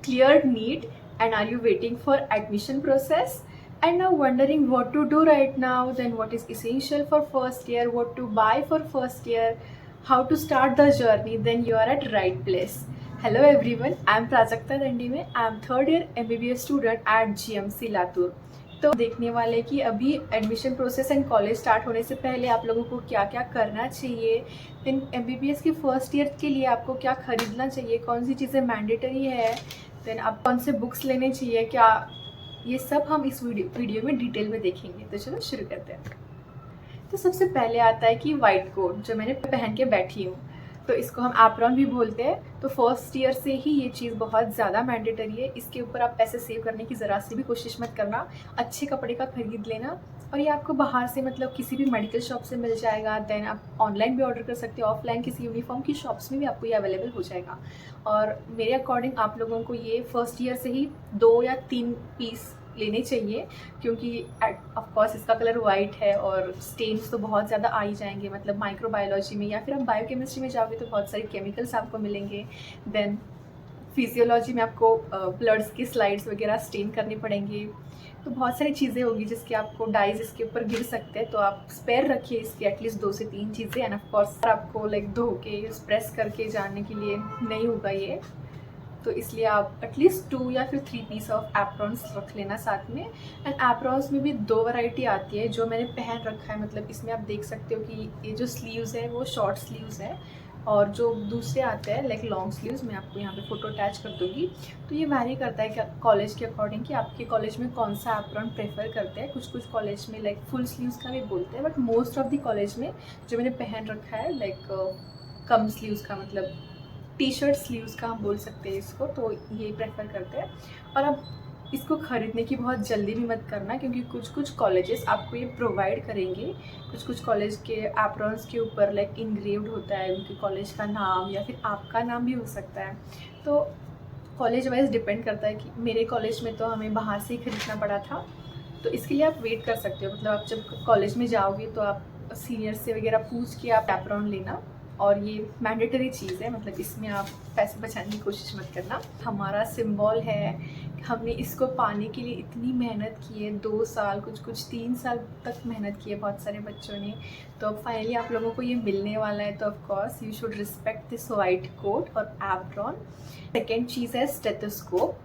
cleared NEET and are you waiting for admission process and now wondering what to do right now, then what is essential for first year, what to buy for first year, how to start the journey, then you are at right place. Hello everyone, I am Prajakta Dandime. I am third year MBBS student at GMC Latur. तो देखने वाले कि अभी admission process and college start होने से पहले आप लोगों को क्या क्या करना चाहिए, देन एमबीबीएस के फर्स्ट ईयर के लिए आपको क्या खरीदना चाहिए, कौन सी चीज़ें मैंडेटरी है, देन आप कौन से बुक्स लेने चाहिए, क्या ये सब हम इस वीडियो में डिटेल में देखेंगे। तो चलो शुरू करते हैं। तो सबसे पहले आता है कि वाइट कोट जो मैंने पहन के बैठी हूँ, तो इसको हम एप्रॉन भी बोलते हैं। तो फर्स्ट ईयर से ही ये चीज़ बहुत ज़्यादा मैंडेटरी है। इसके ऊपर आप पैसे सेव करने की ज़रा सी भी कोशिश मत करना, अच्छे कपड़े का खरीद लेना। और ये आपको बाहर से मतलब किसी भी मेडिकल शॉप से मिल जाएगा, देन आप ऑनलाइन भी ऑर्डर कर सकते हो, ऑफलाइन किसी यूनिफॉर्म की शॉप्स में भी आपको ये अवेलेबल हो जाएगा। और मेरे अकॉर्डिंग आप लोगों को ये फर्स्ट ईयर से ही 2 या 3 पीस लेने चाहिए, क्योंकि ऑफ कोर्स इसका कलर वाइट है और स्टेन्स तो बहुत ज़्यादा आ ही जाएंगे। मतलब माइक्रोबायोलॉजी में या फिर आप बायोकेमिस्ट्री में जाओगे तो बहुत सारे केमिकल्स आपको मिलेंगे। देन फिजियोलॉजी में आपको ब्लड्स की स्लाइड्स वगैरह स्टेन करने पड़ेंगे। तो बहुत सारी चीज़ें होगी जिसके आपको डाइज इसके ऊपर गिर सकते हैं। तो आप स्पेयर रखिए इसकी एटलीस्ट 2 से 3 चीज़ें। एंड ऑफ कोर्स आपको लाइक धो के प्रेस करके जाने के लिए नहीं होगा ये, तो इसलिए आप एटलीस्ट 2 या फिर 3 पीस ऑफ एप्रॉन्स रख लेना साथ में। एंड एप्रॉन्स में भी 2 वैरायटी आती है जो मैंने पहन रखा है। मतलब इसमें आप देख सकते हो कि ये जो स्लीव्स है वो शॉर्ट स्लीव्स है, और जो दूसरे आते हैं लाइक लॉन्ग स्लीव्स, मैं आपको यहाँ पे फोटो अटैच कर दूँगी। तो ये वैरी करता है कि कॉलेज के अकॉर्डिंग कि आपके कॉलेज में कौन सा एप्रॉन प्रेफर करते हैं। कुछ कुछ कॉलेज में लाइक फुल स्लीव्स का भी बोलते हैं, but most of the college में जो मैंने पहन रखा है लाइक कम स्लीव्स का, मतलब टी शर्ट स्लीव्स का हम बोल सकते हैं इसको, तो ये प्रेफर करते हैं। और अब इसको ख़रीदने की बहुत जल्दी भी मत करना, क्योंकि कुछ कुछ कॉलेजेस आपको ये प्रोवाइड करेंगे। कुछ कुछ कॉलेज के एप्रॉन्स के ऊपर लाइक इंग्रेव्ड होता है उनके कॉलेज का नाम, या फिर आपका नाम भी हो सकता है। तो कॉलेज वाइज डिपेंड करता है कि मेरे कॉलेज में तो हमें बाहर से ही खरीदना पड़ा था। तो इसके लिए आप वेट कर सकते हो। मतलब आप जब कॉलेज में जाओगे तो आप सीनियर से वगैरह पूछ के आप एप्रॉन लेना, और ये मैंडेटरी चीज़ है। मतलब इसमें आप पैसे बचाने की कोशिश मत करना। हमारा सिंबल है, हमने इसको पाने के लिए इतनी मेहनत की है, 2 साल कुछ कुछ 3 साल तक मेहनत की है बहुत सारे बच्चों ने। तो अब फाइनली आप लोगों को ये मिलने वाला है। तो of course you should respect this white coat और एप्रॉन। सेकेंड चीज़ है स्टेथोस्कोप।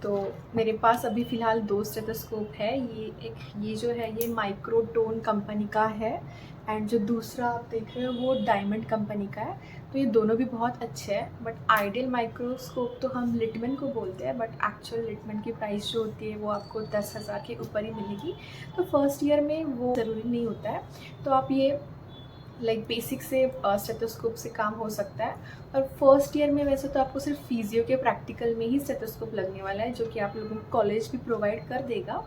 तो मेरे पास अभी फ़िलहाल 2 स्टेथोस्कोप है। ये जो है ये माइक्रोटोन कंपनी का है, एंड जो दूसरा आप देख रहे हो वो डायमंड कंपनी का है। तो ये दोनों भी बहुत अच्छे हैं। बट आइडियल माइक्रोस्कोप तो हम लिटमन को बोलते हैं, बट एक्चुअल लिटमन की प्राइस जो होती है वो आपको 10,000 के ऊपर ही मिलेगी। तो फर्स्ट ईयर में वो ज़रूरी नहीं होता है। तो आप ये लाइक बेसिक से स्टेथोस्कोप से काम हो सकता है। और फर्स्ट ईयर में वैसे तो आपको सिर्फ फिजियो के प्रैक्टिकल में ही स्टेथोस्कोप लगने वाला है, जो कि आप लोगों को कॉलेज भी प्रोवाइड कर देगा।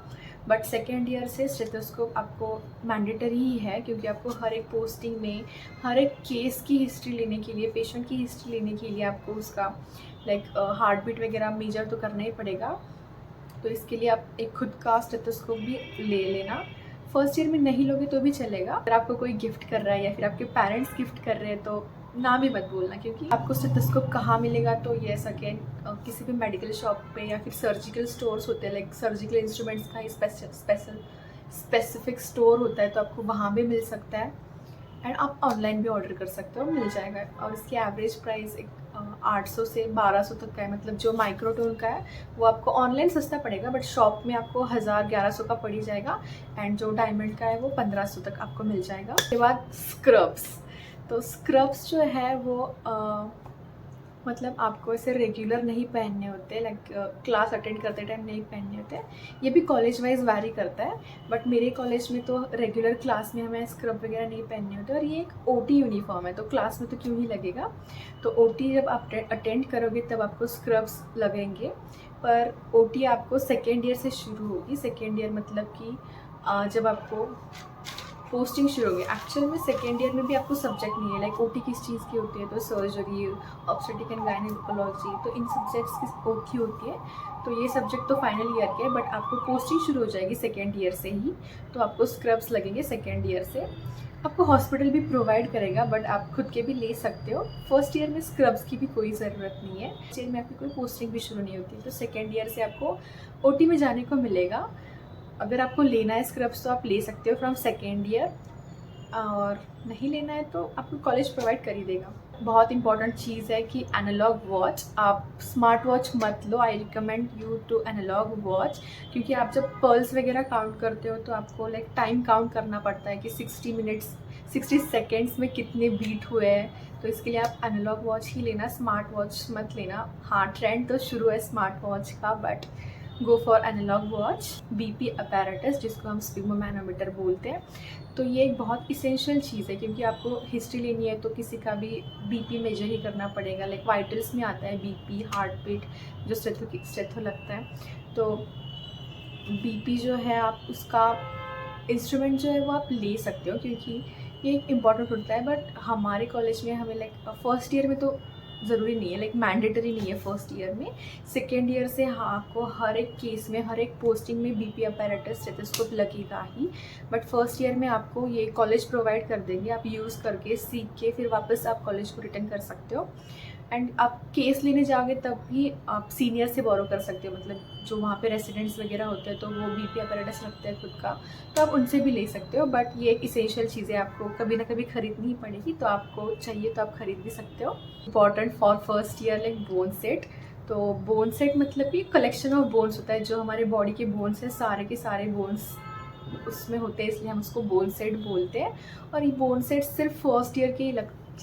बट सेकेंड ईयर से स्टेथोस्कोप आपको मैंडेटरी ही है, क्योंकि आपको हर एक पोस्टिंग में हर एक केस की हिस्ट्री लेने के लिए, पेशेंट की हिस्ट्री लेने के लिए आपको उसका लाइक हार्ट बीट वगैरह मेजर तो करना ही पड़ेगा। तो इसके लिए आप एक खुद का स्टेथोस्कोप भी ले लेना। फर्स्ट ईयर में नहीं लोगे तो भी चलेगा। अगर आपको कोई गिफ्ट कर रहा है या फिर आपके पेरेंट्स गिफ्ट कर रहे हैं तो ना भी मत बोलना, क्योंकि आपको स्टेथोस्कोप कहाँ मिलेगा। तो ये अगेन किसी भी मेडिकल शॉप पे या फिर सर्जिकल स्टोर्स होते हैं, लाइक सर्जिकल इंस्ट्रूमेंट्स का स्पेसिफिक स्टोर होता है, तो आपको वहाँ भी मिल सकता है। एंड आप ऑनलाइन भी ऑर्डर कर सकते हो, मिल जाएगा। और इसकी एवरेज प्राइस 800 से 1200 तक का है। मतलब जो माइक्रोटोन का है वो आपको ऑनलाइन सस्ता पड़ेगा, बट शॉप में आपको 1000-1100 का पड़ ही जाएगा। एंड जो डायमंड का है वो 1500 तक आपको मिल जाएगा। उसके बाद स्क्रब्स। तो स्क्रब्स जो है वो मतलब आपको ऐसे रेगुलर नहीं पहनने होते, लाइक क्लास अटेंड करते टाइम नहीं पहनने होते। ये भी कॉलेज वाइज वैरी करता है, बट मेरे कॉलेज में तो रेगुलर क्लास में हमें स्क्रब वगैरह नहीं पहनने होते। और ये एक ओटी यूनिफॉर्म है, तो क्लास में तो क्यों ही लगेगा। तो ओटी जब आप अटेंड करोगे तब आपको स्क्रब्स लगेंगे। पर ओटी आपको सेकेंड ईयर से शुरू होगी। सेकेंड ईयर मतलब कि जब आपको पोस्टिंग शुरू होगी। एक्चुअल में सेकेंड ईयर में भी आपको सब्जेक्ट नहीं है, लाइक ओटी किस चीज़ की होती है, तो सर्जरी, ऑब्स्टेट्रिक एंड गायनेकोलॉजी, तो इन सब्जेक्ट्स की ओटी होती है। तो ये सब्जेक्ट तो फाइनल ईयर के है, बट आपको पोस्टिंग शुरू हो जाएगी सेकेंड ईयर से ही, तो आपको स्क्रब्स लगेंगे सेकेंड ईयर से। आपको हॉस्पिटल भी प्रोवाइड करेगा, बट आप खुद के भी ले सकते हो। फर्स्ट ईयर में स्क्रब्स की भी कोई ज़रूरत नहीं है, फर्स्ट ईयर में आपकी कोई पोस्टिंग भी शुरू नहीं होती, तो सेकेंड ईयर से आपको ओटी में जाने को मिलेगा। अगर आपको लेना है स्क्रब्स तो आप ले सकते हो फ्रॉम सेकेंड ईयर, और नहीं लेना है तो आपको कॉलेज प्रोवाइड कर ही देगा। बहुत इंपॉर्टेंट चीज़ है कि एनालॉग वॉच, आप स्मार्ट वॉच मत लो। I recommend you to analogue watch, क्योंकि आप जब पल्स वगैरह काउंट करते हो तो आपको लाइक टाइम काउंट करना पड़ता है कि 60 मिनट्स 60 सेकेंड्स में कितने बीट हुए हैं। तो इसके लिए आप एनालॉग वॉच ही लेना, स्मार्ट वॉच मत लेना। हाँ, ट्रेंड तो शुरू है स्मार्ट वॉच का, but go for analogue watch. BP apparatus, जिसको हम स्पिग्मोमैनोमीटर बोलते हैं, तो ये एक बहुत इसेंशियल चीज़ है, क्योंकि आपको हिस्ट्री लेनी है तो किसी का भी बीपी मेजर ही करना पड़ेगा। लाइक वाइटल्स में आता है बीपी, हार्ट बीट, जो स्टेथो लगता है। तो बीपी जो है आप उसका इंस्ट्रूमेंट जो है वो आप ले सकते हो, क्योंकि ये एक इम्पॉर्टेंट होता है। बट हमारे कॉलेज में हमें लाइक फर्स्ट ईयर में तो ज़रूरी नहीं है, लाइक मैंडेटरी नहीं है फर्स्ट ईयर में। सेकेंड ईयर से हाँ, आपको हर एक केस में, हर एक पोस्टिंग में बीपी अपैरेटस स्टेथोस्कोप लगेगा ही। बट फर्स्ट ईयर में आपको ये कॉलेज प्रोवाइड कर देंगे, आप यूज़ करके सीख के फिर वापस आप कॉलेज को रिटर्न कर सकते हो। एंड आप केस लेने जाओगे तब भी आप सीनियर से बोरो कर सकते हो, मतलब जो वहाँ पे रेसिडेंट्स वगैरह होते हैं तो वो बीपी अपैरेटस रखते हैं खुद का, तो आप उनसे भी ले सकते हो। बट ये एक इसेंशियल चीज़ है, आपको कभी ना कभी खरीदनी ही पड़ेगी, तो आपको चाहिए तो आप खरीद भी सकते हो। Important for first year like bone set. तो बोन सेट मतलब कि कलेक्शन ऑफ बोन्स होता है, जो हमारे बॉडी के बोन्स हैं सारे के सारे बोन्स उसमें होते हैं, इसलिए हम उसको बोन सेट बोलते हैं। और ये बोन सेट सिर्फ फर्स्ट ईयर के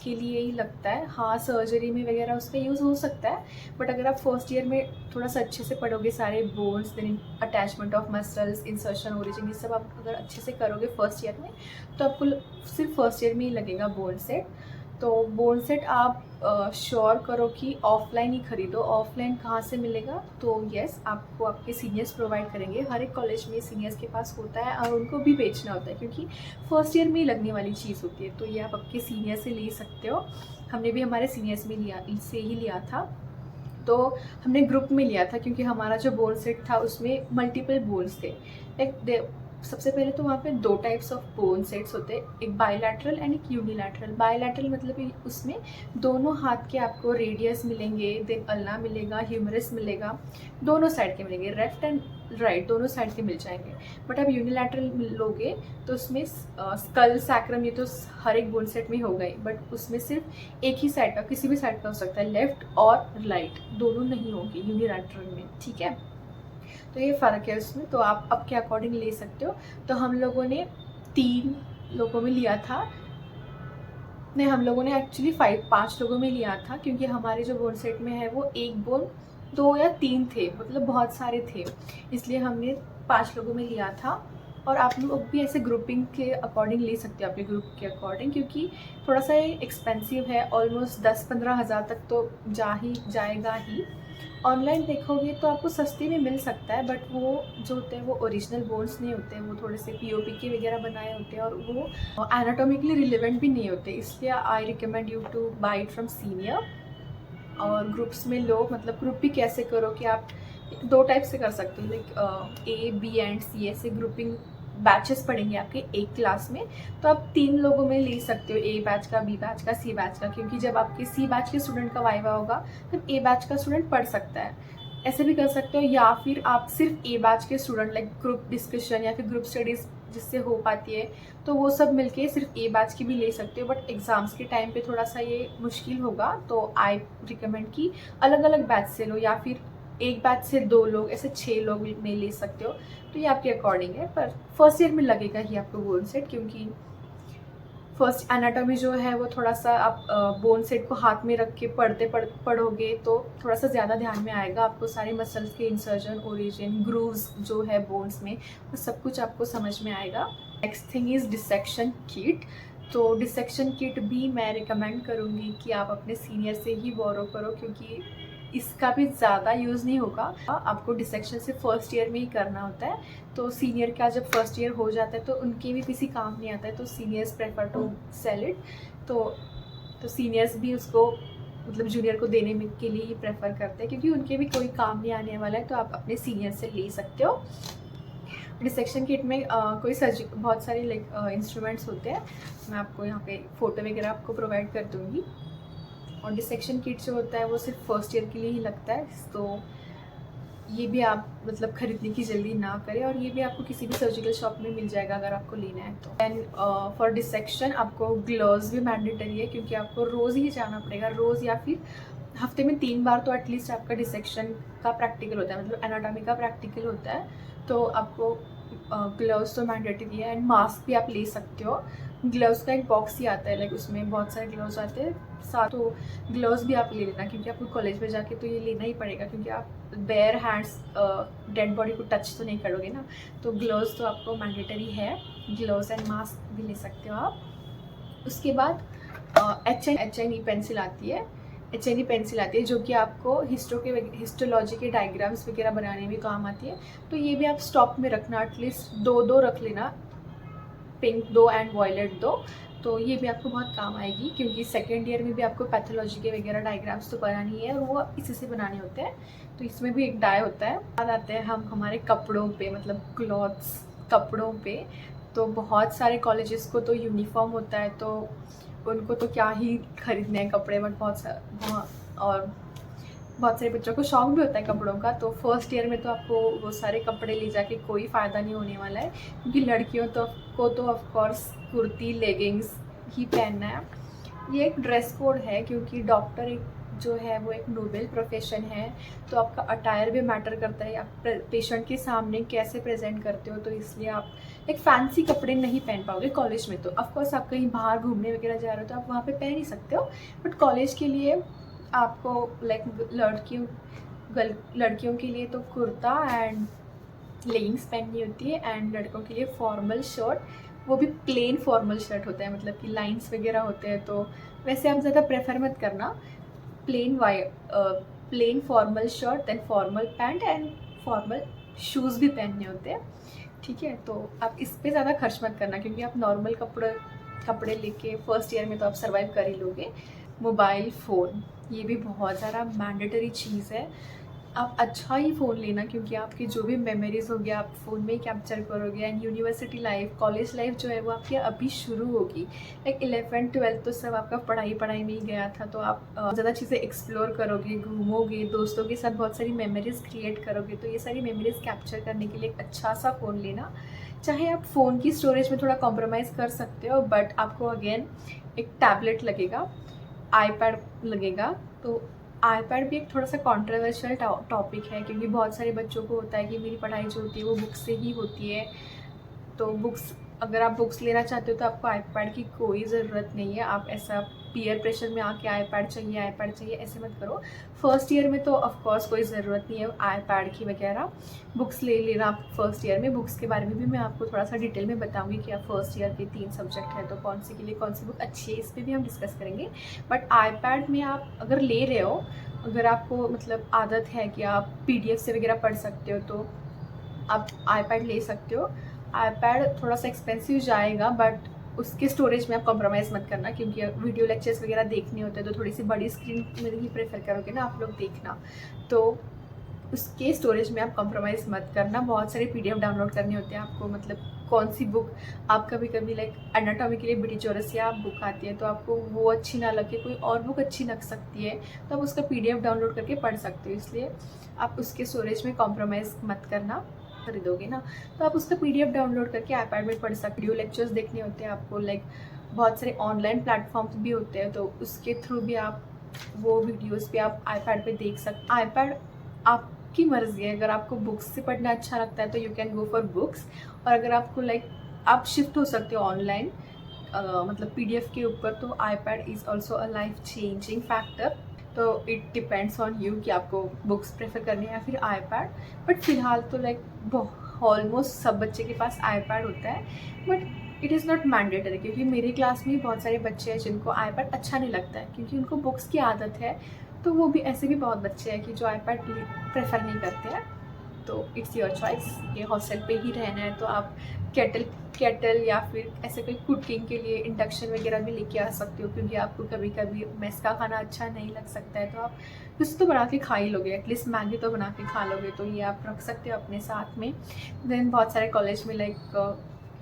लिए ही लगता है। हाँ, सर्जरी में वगैरह उसका यूज़ हो सकता है, बट अगर आप फर्स्ट ईयर में थोड़ा सा अच्छे से पढ़ोगे सारे bones, then attachment of muscles, insertion, origin, ये सब आप अगर अच्छे से करोगे फर्स्ट ईयर में, तो आपको सिर्फ फर्स्ट ईयर में ही लगेगा बोन सेट। तो बोन सेट आप श्योर करो कि ऑफलाइन ही खरीदो। ऑफलाइन कहाँ से मिलेगा? तो यस, आपको आपके सीनियर्स प्रोवाइड करेंगे। हर एक कॉलेज में सीनियर्स के पास होता है और उनको भी बेचना होता है, क्योंकि फर्स्ट ईयर में ही लगने वाली चीज़ होती है। तो ये आप आपके सीनियर से ले सकते हो। हमने भी हमारे सीनियर्स में लिया था। तो हमने ग्रुप में लिया था, क्योंकि हमारा जो बोन सेट था उसमें मल्टीपल बोन्स थे। लाइक सबसे पहले तो वहाँ पे 2 टाइप्स ऑफ बोन सेट्स होते हैं, एक बायलैटरल एंड एक यूनिलैटरल। बायलैटरल मतलब कि उसमें दोनों हाथ के आपको रेडियस मिलेंगे, देन अल्ना मिलेगा, ह्यूमरस मिलेगा, दोनों साइड के मिलेंगे, लेफ्ट एंड राइट दोनों साइड के मिल जाएंगे। बट आप यूनिलैटरल लोगे तो उसमें स्कल, सैक्रम, ये तो हर एक बोन सेट में होगा ही, बट उसमें सिर्फ एक ही साइड का, किसी भी साइड का हो सकता है, लेफ्ट और राइट, दोनों नहीं होंगे यूनिलैटरल में, ठीक है। तो ये फ़र्क है उसमें, तो आप अब के अकॉर्डिंग ले सकते हो। तो हम लोगों ने 3 लोगों में लिया था, नहीं, हम लोगों ने एक्चुअली 5 लोगों में लिया था, क्योंकि हमारे जो बोन सेट में है वो एक बोन 2 या 3 थे, मतलब बहुत सारे थे, इसलिए हमने 5 लोगों में लिया था। और आप लोग भी ऐसे ग्रुपिंग के अकॉर्डिंग ले सकते हो, अपने ग्रुप के अकॉर्डिंग, क्योंकि थोड़ा सा ये एक्सपेंसिव है, ऑलमोस्ट 10-15 हज़ार तक तो जाएगा ही। ऑनलाइन देखोगे तो आपको सस्ते में मिल सकता है, बट वो जो होते हैं वो ओरिजिनल बोन्स नहीं होते हैं, वो थोड़े से पीओपी के वगैरह बनाए होते हैं, और वो एनाटॉमिकली रिलेवेंट भी नहीं होते, इसलिए आई recommend you two by it from senior. और ग्रुप्स में लो, मतलब ग्रुप भी कैसे करो कि आप 2 टाइप से कर सकते हो, like A, B and C, ऐसे ग्रुपिंग बैचेस पढ़ेंगे आपके एक क्लास में, तो आप 3 लोगों में ले सकते हो, A बैच का, B बैच का, C बैच का, क्योंकि जब आपके C बैच के स्टूडेंट का वाइवा होगा तब A बैच का स्टूडेंट पढ़ सकता है। ऐसे भी कर सकते हो, या फिर आप सिर्फ A बैच के स्टूडेंट, लाइक ग्रुप डिस्कशन या फिर ग्रुप स्टडीज़ जिससे हो पाती है, तो वो सब मिलके सिर्फ A बैच की भी ले सकते हो। बट एग्ज़ाम्स के टाइम पे थोड़ा सा ये मुश्किल होगा, तो आई रिकमेंड कि अलग अलग बैच से लो, या फिर एक बैच से 2 लोग, ऐसे 6 लोग में ले सकते हो। तो ये आपके अकॉर्डिंग है, पर फर्स्ट ईयर में लगेगा ही आपको बोन सेट, क्योंकि फर्स्ट एनाटॉमी जो है वो थोड़ा सा आप बोन सेट को हाथ में रख के पढ़ोगे तो थोड़ा सा ज़्यादा ध्यान में आएगा, आपको सारे मसल्स के इंसर्जन, ओरिजिन, ग्रूव्स जो है बोन्स में, वो सब कुछ आपको समझ में आएगा। Next thing is dissection kit. तो डिसेक्शन किट भी मैं रिकमेंड करूँगी कि आप अपने सीनियर से ही बोरो करो, क्योंकि इसका भी ज़्यादा यूज़ नहीं होगा। आपको डिसेक्शन से फर्स्ट ईयर में ही करना होता है, तो सीनियर का जब फर्स्ट ईयर हो जाता है तो उनके भी किसी काम नहीं आता है, तो seniors prefer to sell it. तो सीनियर्स भी उसको मतलब जूनियर को देने के लिए ही प्रेफर करते हैं, क्योंकि उनके भी कोई काम नहीं आने वाला है, तो आप अपने सीनियर से ले सकते हो। डिसेक्शन किट में कोई बहुत सारे लाइक इंस्ट्रूमेंट्स होते हैं। मैं आपको यहाँ पे फ़ोटो वगैरह आपको प्रोवाइड कर दूँगी। और डिसेक्शन किट जो होता है वो सिर्फ फर्स्ट ईयर के लिए ही लगता है, तो ये भी आप मतलब ख़रीदने की जल्दी ना करें, और ये भी आपको किसी भी सर्जिकल शॉप में मिल जाएगा अगर आपको लेना है तो। एंड फॉर डिसेक्शन आपको ग्लव्स भी मैंडेटरी है, क्योंकि आपको रोज़ ही जाना पड़ेगा, रोज़ या फिर हफ्ते में 3 बार तो एटलीस्ट आपका डिसेक्शन का प्रैक्टिकल होता है, मतलब एनाटॉमी का प्रैक्टिकल होता है। तो आपको ग्लव्स तो मैंडेटरी है, एंड मास्क भी आप ले सकते हो। ग्लव्स का एक बॉक्स ही आता है, लाइक उसमें बहुत सारे ग्लव्स आते हैं साथ, तो ग्लव्स भी आप ले लेना, क्योंकि आपको कॉलेज में जाके तो ये लेना ही पड़ेगा, क्योंकि आप बेयर हैंड्स डेड बॉडी को टच तो नहीं करोगे ना, तो ग्लव्स तो आपको मैंडेटरी है। ग्लव्स एंड मास्क भी ले सकते हो आप। उसके बाद HNE पेंसिल आती है, HNE पेंसिल आती है जो कि आपको हिस्टोलॉजी के डायग्राम्स वगैरह बनाने में काम आती है। तो ये भी आप स्टॉक में रखना, एटलीस्ट 2 रख लेना, पिंक 2 एंड वॉयलेट 2। तो ये भी आपको बहुत काम आएगी, क्योंकि सेकेंड ईयर में भी आपको पैथोलॉजी के वगैरह डायग्राम्स तो बनानी है, और वो इसी से बनाने होते हैं, तो इसमें भी एक डाई होता है। बाद आते हैं हम हमारे कपड़ों पे, मतलब क्लॉथ्स, कपड़ों पे। तो बहुत सारे कॉलेजेस को तो यूनिफॉर्म होता है, तो उनको तो क्या ही खरीदने हैं कपड़े, बट और बहुत सारे बच्चों को शौक भी होता है कपड़ों का। तो फर्स्ट ईयर में तो आपको वो सारे कपड़े ले जाके कोई फ़ायदा नहीं होने वाला है, क्योंकि लड़कियों तो ऑफकोर्स कुर्ती लेगिंग्स ही पहनना है। ये एक ड्रेस कोड है, क्योंकि डॉक्टर एक जो है वो एक नोबल प्रोफेशन है, तो आपका अटायर भी मैटर करता है, आप पेशेंट के सामने कैसे प्रेजेंट करते हो, तो इसलिए आप एक फैंसी कपड़े नहीं पहन पाओगे कॉलेज में। तो ऑफकोर्स आप कहीं बाहर घूमने वगैरह जा रहे हो तो आप वहाँ पे पहन ही सकते हो, बट कॉलेज के लिए आपको लाइक लड़कियों के लिए तो कुर्ता एंड लेगिंग्स पहननी होती है, एंड लड़कों के लिए फॉर्मल शर्ट, वो भी प्लेन फॉर्मल शर्ट होता है, मतलब कि लाइंस वगैरह होते हैं। तो वैसे आप ज़्यादा प्रेफर मत करना, plain formal shirt, then formal pant and formal shoes भी पहनने होते हैं, ठीक है। तो आप इस पर ज़्यादा खर्च मत करना, क्योंकि आप नॉर्मल कपड़े लेके फर्स्ट ईयर में तो आप सर्वाइव कर ही लोगे। मोबाइल फ़ोन, ये भी बहुत ज़्यादा मैंडेटरी चीज़ है। आप अच्छा ही फ़ोन लेना, क्योंकि आपकी जो भी मेमोरीज़ होगी आप फ़ोन में ही कैप्चर करोगे, and university life, college life जो है वो आपकी अभी शुरू होगी। लाइक 11th 12th तो सब आपका पढ़ाई में ही गया था, तो आप ज़्यादा चीज़ें एक्सप्लोर करोगे, घूमोगे, दोस्तों के साथ बहुत सारी मेमोरीज़ क्रिएट करोगे। तो ये सारी मेमोरीज़ कैप्चर करने के लिए एक अच्छा सा फ़ोन लेना। चाहे आप फ़ोन की स्टोरेज में थोड़ा कॉम्प्रोमाइज़ कर सकते हो, बट आपको अगेन एक टैबलेट लगेगा, आईपैड लगेगा। तो आईपैड भी एक थोड़ा सा कॉन्ट्रोवर्शियल टॉपिक है, क्योंकि बहुत सारे बच्चों को होता है कि मेरी पढ़ाई जो होती है वो बुक्स से ही होती है। तो अगर आप बुक्स लेना चाहते हो तो आपको आईपैड की कोई ज़रूरत नहीं है। आप ऐसा पीयर प्रेशर में आके आईपैड चाहिए ऐसे मत करो। फर्स्ट ईयर में तो ऑफकोर्स कोई ज़रूरत नहीं है आईपैड की वगैरह, बुक्स ले लेना आप फर्स्ट ईयर में। बुक्स के बारे में भी मैं आपको थोड़ा सा डिटेल में बताऊंगी कि आप फर्स्ट ईयर के 3 सब्जेक्ट है, तो कौन सी के लिए कौन सी बुक अच्छी है, इस पर भी हम डिस्कस करेंगे। बट आईपैड में आप अगर ले रहे हो, अगर आपको मतलब आदत है कि आप PDF से वगैरह पढ़ सकते हो, तो आप आईपैड ले सकते हो। आईपैड थोड़ा सा एक्सपेंसिव जाएगा, बट उसके स्टोरेज में आप कॉम्प्रोमाइज़ मत करना, क्योंकि वीडियो लेक्चर्स वगैरह देखने होते हैं तो थोड़ी सी बड़ी स्क्रीन में ही प्रेफर करोगे ना आप लोग देखना, तो उसके स्टोरेज में आप कॉम्प्रोमाइज़ मत करना। बहुत सारे PDF डाउनलोड करने होते हैं आपको, मतलब कौन सी बुक आप कभी लाइक एनाटॉमी के लिए बीटी चौरसिया बुक आती है, तो आपको वो अच्छी ना लगे, कोई और बुक अच्छी लग सकती है, तो आप उसका PDF डाउनलोड करके पढ़ सकते हो। इसलिए आप उसके स्टोरेज में कॉम्प्रोमाइज़ मत करना, खरीदोगे ना तो आप उसका PDF डाउनलोड करके आईपैड में पढ़ सकते। वीडियो लेक्चर्स देखने होते हैं आपको, लाइक बहुत सारे ऑनलाइन प्लेटफॉर्म्स भी होते हैं, तो उसके थ्रू भी आप वो वीडियोस भी आप आईपैड पे देख सकते। आईपैड आपकी मर्ज़ी है, अगर आपको बुक्स से पढ़ना अच्छा लगता है तो you can go for books, और अगर आपको लाइक आप शिफ्ट हो सकते हो ऑनलाइन मतलब PDF के ऊपर, तो iPad is also a life changing factor. तो इट डिपेंड्स ऑन यू कि आपको बुक्स प्रेफर करनी है या फिर आईपैड। बट फिलहाल तो लाइक ऑलमोस्ट सब बच्चे के पास आईपैड होता है, but it is not mandatory, क्योंकि मेरी क्लास में बहुत सारे बच्चे हैं जिनको आईपैड अच्छा नहीं लगता है, क्योंकि उनको बुक्स की आदत है। तो वो भी ऐसे भी बहुत बच्चे हैं कि जो आईपैड प्रेफर नहीं करते हैं। तो इट्स योर चॉइस। ये हॉस्टल पे ही रहना है तो आप केटल या फिर ऐसे कोई कुकिंग के लिए इंडक्शन वगैरह भी लेके आ सकते हो, क्योंकि आपको कभी कभी मेस का खाना अच्छा नहीं लग सकता है तो आप कुछ तो बना के खा ही लोगे, एटलीस्ट मैगी तो बना के खा लोगे, तो ये आप रख सकते हो अपने साथ में। देन बहुत सारे कॉलेज में लाइक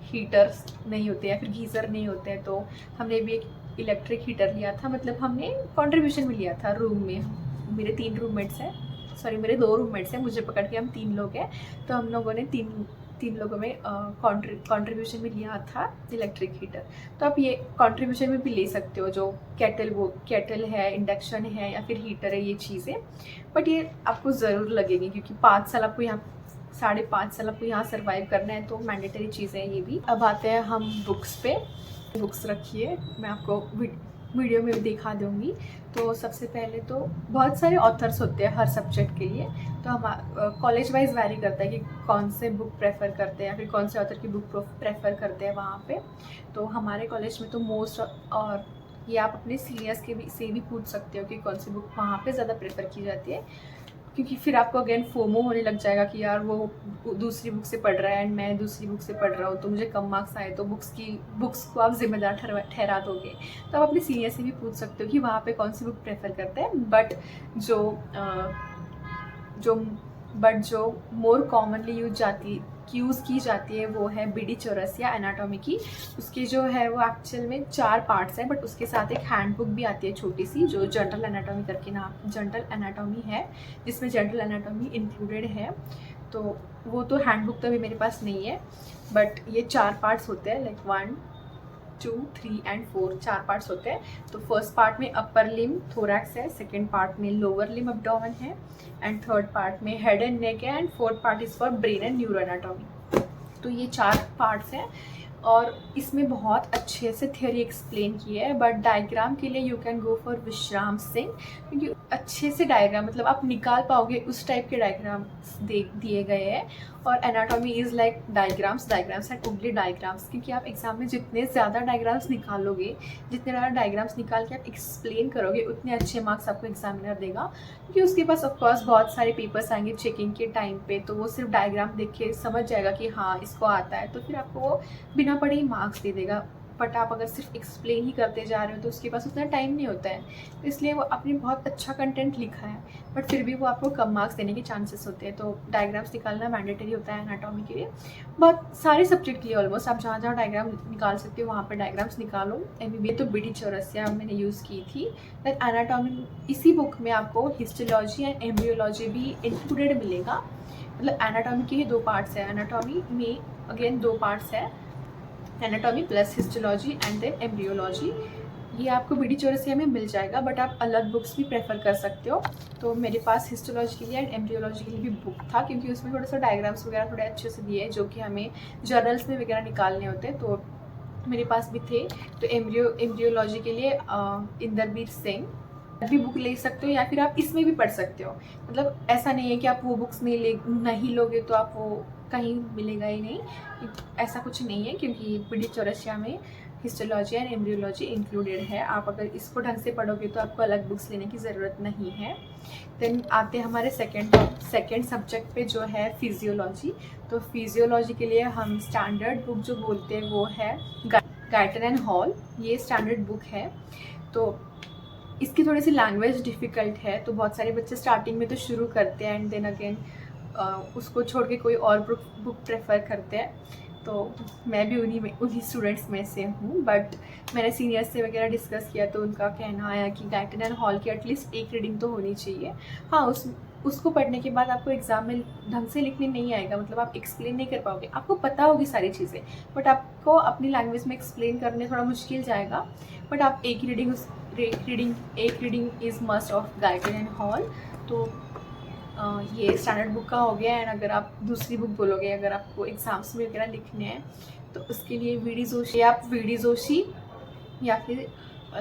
हीटर्स नहीं होते या फिर गीज़र नहीं होते हैं, तो हमने भी एक इलेक्ट्रिक हीटर लिया था, मतलब हमने कंट्रीब्यूशन में लिया था रूम में। मेरे 3 रूममेट्स हैं, सॉरी मेरे 2 रूममेट्स हैं, मुझे पकड़ के हम 3 लोग हैं, तो हम लोगों ने तीन लोगों में कंट्रीब्यूशन में लिया था इलेक्ट्रिक हीटर। तो आप ये कंट्रीब्यूशन में भी ले सकते हो, जो केटल है, इंडक्शन है या फिर हीटर है, ये चीज़ें। बट ये आपको ज़रूर लगेगी क्योंकि 5 साल आपको यहाँ 5.5 साल आपको यहाँ सर्वाइव करना है, तो मैंडेटरी चीज़ें हैं ये भी। अब आते हैं हम बुक्स पे। बुक्स रखिए, मैं आपको वीडियो में भी दिखा दूँगी। तो सबसे पहले तो बहुत सारे ऑथर्स होते हैं हर सब्जेक्ट के लिए, तो हम कॉलेज वाइज वैरी करता है कि कौन से बुक प्रेफर करते हैं या फिर कौन से ऑथर की बुक प्रेफर करते हैं वहाँ पे। तो हमारे कॉलेज में तो मोस्ट, और ये आप अपने सीनियर्स से भी पूछ सकते हो कि कौन सी बुक वहाँ पे ज़्यादा प्रेफर की जाती है, क्योंकि फिर आपको अगेन फोमो होने लग जाएगा कि यार वो दूसरी बुक से पढ़ रहा है एंड मैं दूसरी बुक से पढ़ रहा हूँ, तो मुझे कम मार्क्स आए तो बुक्स को आप जिम्मेदार ठहरा दोगे। तो आप अपने सीनियर से भी पूछ सकते हो कि वहाँ पे कौन सी बुक प्रेफर करते हैं। बट जो मोर कॉमनली यूज़ की जाती है वो है BD चौरसिया एनाटॉमी की। उसके जो है वो एक्चुअल में 4 पार्ट्स हैं, बट उसके साथ एक हैंडबुक भी आती है छोटी सी, जो जनरल एनाटॉमी करके जनरल एनाटॉमी है, जिसमें जनरल एनाटॉमी इंक्लूडेड है। तो वो तो हैंडबुक तो अभी मेरे पास नहीं है, बट ये 4 पार्ट्स होते हैं, लाइक 1, 2, 3 एंड 4 4 पार्ट्स होते हैं। तो फर्स्ट पार्ट में अपर लिम थोरैक्स है, सेकेंड पार्ट में लोअर लिम एब्डोमेन है, एंड थर्ड पार्ट में हेड एंड नेक है, and fourth part is for brain and neuro anatomy. तो ये 4 पार्ट्स हैं और इसमें बहुत अच्छे से थियोरी एक्सप्लेन की है। बट डायग्राम के लिए यू कैन गो फॉर विश्राम सिंह, क्योंकि अच्छे से डायग्राम मतलब आप निकाल पाओगे उस टाइप के डायग्राम दिए गए हैं। और anatomy is like diagrams and only diagrams, क्योंकि आप एग्जाम में जितने ज़्यादा डायग्राम्स निकालोगे, जितने ज़्यादा डायग्राम्स निकाल के आप एक्सप्लेन करोगे, उतने अच्छे मार्क्स आपको एग्जामिनर देगा। क्योंकि उसके पास ऑफकोर्स बहुत सारे पेपर्स आएंगे चेकिंग के टाइम पे, तो वो सिर्फ डायग्राम देख के समझ जाएगा कि हाँ इसको आता है, तो फिर आपको वो बिना पढ़े ही मार्क्स दे देगा। बट आप अगर सिर्फ एक्सप्लेन ही करते जा रहे हो तो उसके पास उतना टाइम नहीं होता है, तो इसलिए वो आपने बहुत अच्छा कंटेंट लिखा है बट फिर भी वो आपको कम मार्क्स देने के चांसेस होते हैं। तो डायग्राम्स निकालना मैंडेटरी होता है एनाटॉमी के लिए, बहुत सारे सब्जेक्ट के लिए ऑलमोस्ट। आप जहाँ जहाँ डायग्राम निकाल सकते हो वहाँ पर डायग्राम्स निकालो। MBBS तो BD चौरसिया मैंने यूज़ की थी। दैन एनाटॉमी इसी बुक में आपको हिस्टोलॉजी एंड एम्ब्रियोलॉजी भी इंक्लूडेड मिलेगा। मतलब एनाटॉमी के ही 2 पार्ट्स है, एनाटॉमी में अगेन 2 पार्ट्स है, anatomy plus histology and then embryology. ये आपको BD चौरसिया में मिल जाएगा, बट आप अलग बुक्स भी प्रेफर कर सकते हो। तो मेरे पास हिस्टोलॉजी के लिए एंड एम्ब्रियोलॉजी के लिए भी बुक था, क्योंकि उसमें थोड़ा सा डायग्राम्स वगैरह थोड़े अच्छे से दिए हैं जो कि हमें जर्नल्स में वगैरह निकालने होते हैं, तो मेरे पास भी थे। तो एम्ब्रियोलॉजी के लिए इंदरबीर सिंह भी बुक ले सकते हो, या फिर आप इसमें भी पढ़ सकते हो। मतलब ऐसा नहीं है कि आप वो बुक्स नहीं लोगे तो आप वो कहीं मिलेगा ही नहीं, ऐसा कुछ नहीं है, क्योंकि BD चौरसिया में हिस्टोलॉजी एंड एम्ब्रियोलॉजी इंक्लूडेड है। आप अगर इसको ढंग से पढ़ोगे तो आपको अलग बुक्स लेने की ज़रूरत नहीं है। देन आते हैं हमारे सेकेंड सब्जेक्ट पे, जो है फिजियोलॉजी। तो फिजियोलॉजी के लिए हम स्टैंडर्ड बुक जो बोलते हैं वो है गाइटन एंड हॉल, ये स्टैंडर्ड बुक है। तो इसकी थोड़ी सी लैंग्वेज डिफ़िकल्ट है, तो बहुत सारे बच्चे स्टार्टिंग में तो शुरू करते हैं एंड देन अगेन उसको छोड़ के कोई और बुक प्रेफर करते हैं। तो मैं भी उन्हीं स्टूडेंट्स में से हूँ, बट मैंने सीनियर्स से वगैरह डिस्कस किया तो उनका कहना आया कि गाइटन एंड हॉल की एटलीस्ट एक रीडिंग तो होनी चाहिए। हाँ, उसको पढ़ने के बाद आपको एग्जाम में ढंग से लिखने नहीं आएगा, मतलब आप एक्सप्लेन नहीं कर पाओगे, आपको पता होगी सारी चीज़ें बट आपको अपनी लैंग्वेज में एक्सप्लेन करने थोड़ा मुश्किल जाएगा। बट आप एक reading is must of Guyton and hall. तो ये स्टैंडर्ड बुक का हो गया। एंड अगर आप दूसरी बुक बोलोगे, अगर आपको एग्जाम्स में वगैरह लिखने हैं तो उसके लिए वीडी जोशी या फिर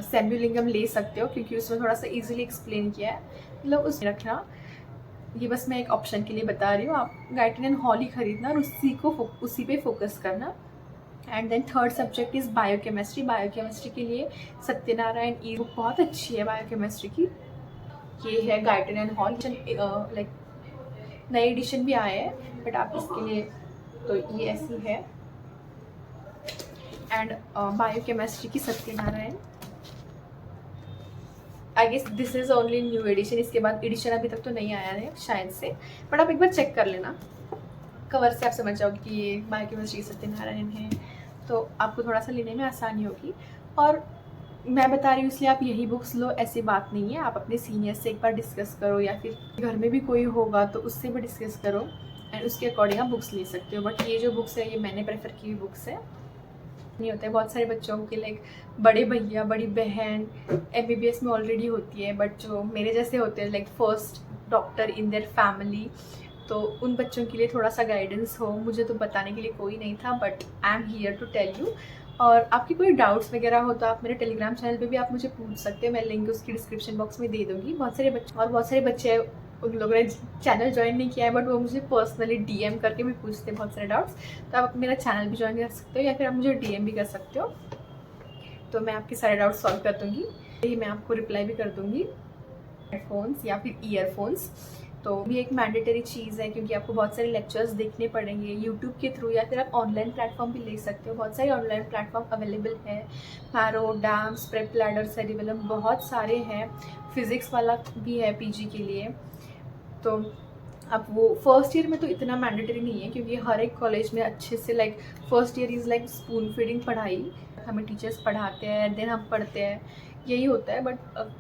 सैम्युलिंगम ले सकते हो, क्योंकि उसमें थोड़ा सा इजीली एक्सप्लेन किया है, मतलब उसमें रखना। ये बस मैं एक ऑप्शन के लिए बता रही हूँ, आप गाइटन एंड हॉल ही खरीदना और उसी पे फोकस करना। And then third subject is biochemistry के लिए सत्यनारायण ई बुक बहुत अच्छी है बायोकेमिस्ट्री की। ये है गाइटन एंड हॉल, लाइक नए एडिशन भी आए हैं, बट आप इसके लिए तो ये ऐसी है। एंड बायोकेमिस्ट्री की Satyanarayana, I guess this is only new edition, इसके बाद एडिशन अभी तक तो नहीं आया है शायद से, बट आप एक बार चेक कर लेना, कवर से आप समझ जाओगे कि ये बायोकेमिस्ट्री की सत्यनारायण है, तो आपको थोड़ा सा लेने में आसानी होगी। और मैं बता रही हूँ इसलिए आप यही बुक्स लो, ऐसी बात नहीं है, आप अपने सीनियर से एक बार डिस्कस करो, या फिर घर में भी कोई होगा तो उससे भी डिस्कस करो, एंड उसके अकॉर्डिंग आप बुक्स ले सकते हो। बट ये जो बुक्स है ये मैंने प्रेफर की हुई बुक्स है। नहीं होता है बहुत सारे बच्चों के, लाइक बड़े भैया बड़ी बहन MBBS में ऑलरेडी होती है, बट जो मेरे जैसे होते हैं like first doctor in their family, तो उन बच्चों के लिए थोड़ा सा गाइडेंस हो। मुझे तो बताने के लिए कोई नहीं था, but I am here to tell you. और आपकी कोई डाउट्स वगैरह हो तो आप मेरे टेलीग्राम चैनल पे भी आप मुझे पूछ सकते हो, मैं लिंक उसकी डिस्क्रिप्शन बॉक्स में दे दूँगी। बहुत सारे बच्चे उन लोगों ने चैनल ज्वाइन नहीं किया है, बट वो मुझे पर्सनली DM करके भी पूछते हैं बहुत सारे डाउट्स, तो आप मेरा चैनल भी ज्वाइन कर सकते हो, या फिर आप मुझे DM भी कर सकते हो, तो मैं आपके सारे डाउट्स सॉल्व कर दूँगी। यही मैं आपको रिप्लाई भी कर दूँगी। हेडफोन्स या फिर ईयरफोन्स तो भी एक मैंडेटरी चीज़ है, क्योंकि आपको बहुत सारे लेक्चर्स देखने पड़ेंगे यूट्यूब के थ्रू, या फिर आप ऑनलाइन प्लेटफॉर्म भी ले सकते हो। बहुत सारे ऑनलाइन प्लेटफॉर्म अवेलेबल है, पैरो, डैम्स, प्रेप लैडर, सेरिबेलम, बहुत सारे हैं। फिज़िक्स वाला भी है PG के लिए। तो अब वो फर्स्ट ईयर में तो इतना मैंडेटरी नहीं है, क्योंकि हर एक कॉलेज में अच्छे से like first year is like spoon feeding पढ़ाई, हमें टीचर्स पढ़ाते हैं, देन हम पढ़ते हैं, यही होता है।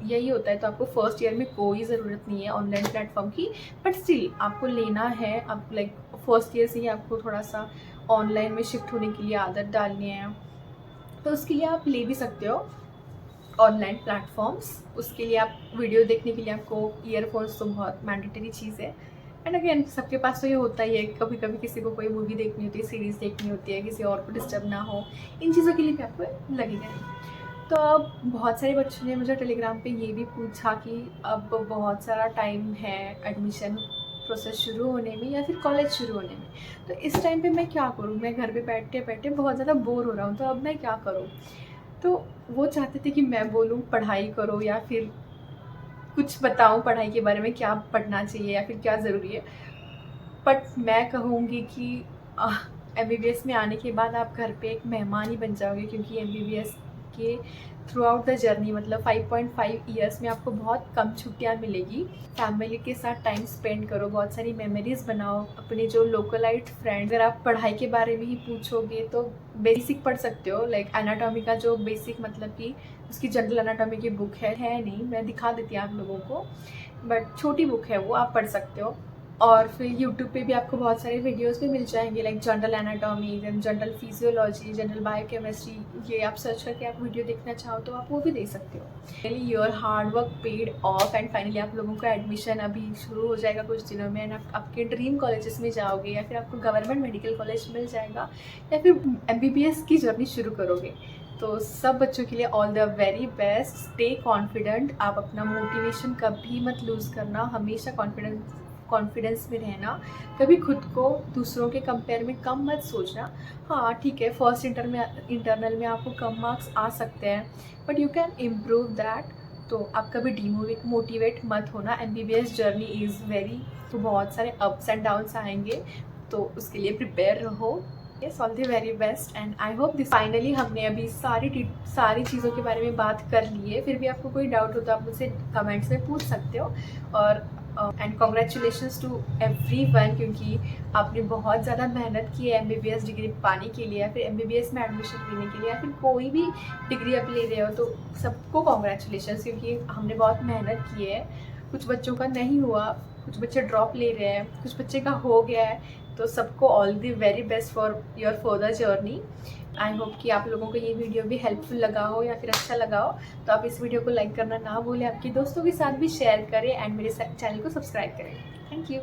यही होता है, तो आपको फर्स्ट ईयर में कोई ज़रूरत नहीं है ऑनलाइन प्लेटफॉर्म की, बट स्टिल आपको लेना है। अब लाइक फर्स्ट ईयर से ही आपको थोड़ा सा ऑनलाइन में शिफ्ट होने के लिए आदत डालनी है, तो उसके लिए आप ले भी सकते हो ऑनलाइन प्लेटफॉर्म्स। उसके लिए आप वीडियो देखने के लिए आपको ईयरफोन्स तो बहुत मैंडेटरी चीज़ है। एंड अगेन सबके पास तो ये होता ही है, कभी कभी किसी को कोई मूवी देखनी होती है, सीरीज़ देखनी होती है, किसी और को डिस्टर्ब ना हो, इन चीज़ों के लिए भी आपको लगेगा। तो अब बहुत सारे बच्चों ने मुझे टेलीग्राम पे ये भी पूछा कि अब बहुत सारा टाइम है एडमिशन प्रोसेस शुरू होने में या फिर कॉलेज शुरू होने में, तो इस टाइम पे मैं क्या करूँ, मैं घर पे बैठते बैठे बहुत ज़्यादा बोर हो रहा हूँ, तो अब मैं क्या करूँ। तो वो चाहते थे कि मैं बोलूँ पढ़ाई करो, या फिर कुछ बताऊँ पढ़ाई के बारे में, क्या पढ़ना चाहिए या फिर क्या ज़रूरी है। बट मैं कहूँगी कि MBBS में आने के बाद आप घर पे एक मेहमान ही बन जाओगे, क्योंकि MBBS के थ्रू आउट द जर्नी मतलब 5.5 ईयर्स में आपको बहुत कम छुट्टियां मिलेगी। फैमिली के साथ टाइम स्पेंड करो, बहुत सारी मेमोरीज बनाओ। अपने जो लोकलाइट फ्रेंड, अगर आप पढ़ाई के बारे में ही पूछोगे तो बेसिक पढ़ सकते हो, लाइक एनाटॉमी का जो बेसिक मतलब कि उसकी जनरल एनाटॉमी की बुक है नहीं, मैं दिखा देती हूँ आप लोगों को, बट छोटी बुक है वो, आप पढ़ सकते हो। और फिर यूट्यूब पे भी आपको बहुत सारे वीडियोस भी मिल जाएंगे, like general anatomy, general physiology, general biochemistry, ये आप सर्च करके आप वीडियो देखना चाहो तो आप वो भी देख सकते हो। Finally your hard work paid of, and finally आप लोगों का एडमिशन अभी शुरू हो जाएगा कुछ दिनों में, एंड आप आपके ड्रीम कॉलेजेस में जाओगे, या फिर आपको गवर्नमेंट मेडिकल कॉलेज मिल जाएगा, या फिर MBBS की जर्नी शुरू करोगे। तो सब बच्चों के लिए all the very best, stay confident, आप अपना मोटिवेशन कभी मत लूज़ करना, हमेशा कॉन्फिडेंस में रहना, कभी खुद को दूसरों के कंपेयर में कम मत सोचना। हाँ ठीक है, फर्स्ट इंटरनल में आपको कम मार्क्स आ सकते हैं, but you can improve that. तो आप कभी डीमोटिवेट मत होना, MBBS जर्नी इज़ वेरी, तो बहुत सारे अप्स एंड डाउन्स आएंगे, तो उसके लिए प्रिपेयर रहो। Yes, all the very best, and I hope this. Finally हमने अभी सारी चीज़ों के बारे में बात कर ली है। फिर भी आपको कोई डाउट हो तो आप मुझसे कमेंट्स में पूछ सकते हो। और एंड कॉन्ग्रेचुलेशंस टू एवरीवन, क्योंकि आपने बहुत ज़्यादा मेहनत की है MBBS डिग्री पाने के लिए, या फिर MBBS में एडमिशन लेने के लिए, या फिर कोई भी डिग्री आप ले रहे हो, तो सबको कॉन्ग्रेचुलेशंस, क्योंकि हमने बहुत मेहनत की है। कुछ बच्चों का नहीं हुआ, कुछ बच्चे ड्रॉप ले रहे हैं, कुछ बच्चे का हो गया है, तो सबको all the very best for your further journey. I hope कि आप लोगों को ये वीडियो भी हेल्पफुल लगा हो या फिर अच्छा लगा हो, तो आप इस वीडियो को लाइक करना ना भूलें, आपके दोस्तों के साथ भी शेयर करें, एंड मेरे चैनल को सब्सक्राइब करें। Thank you.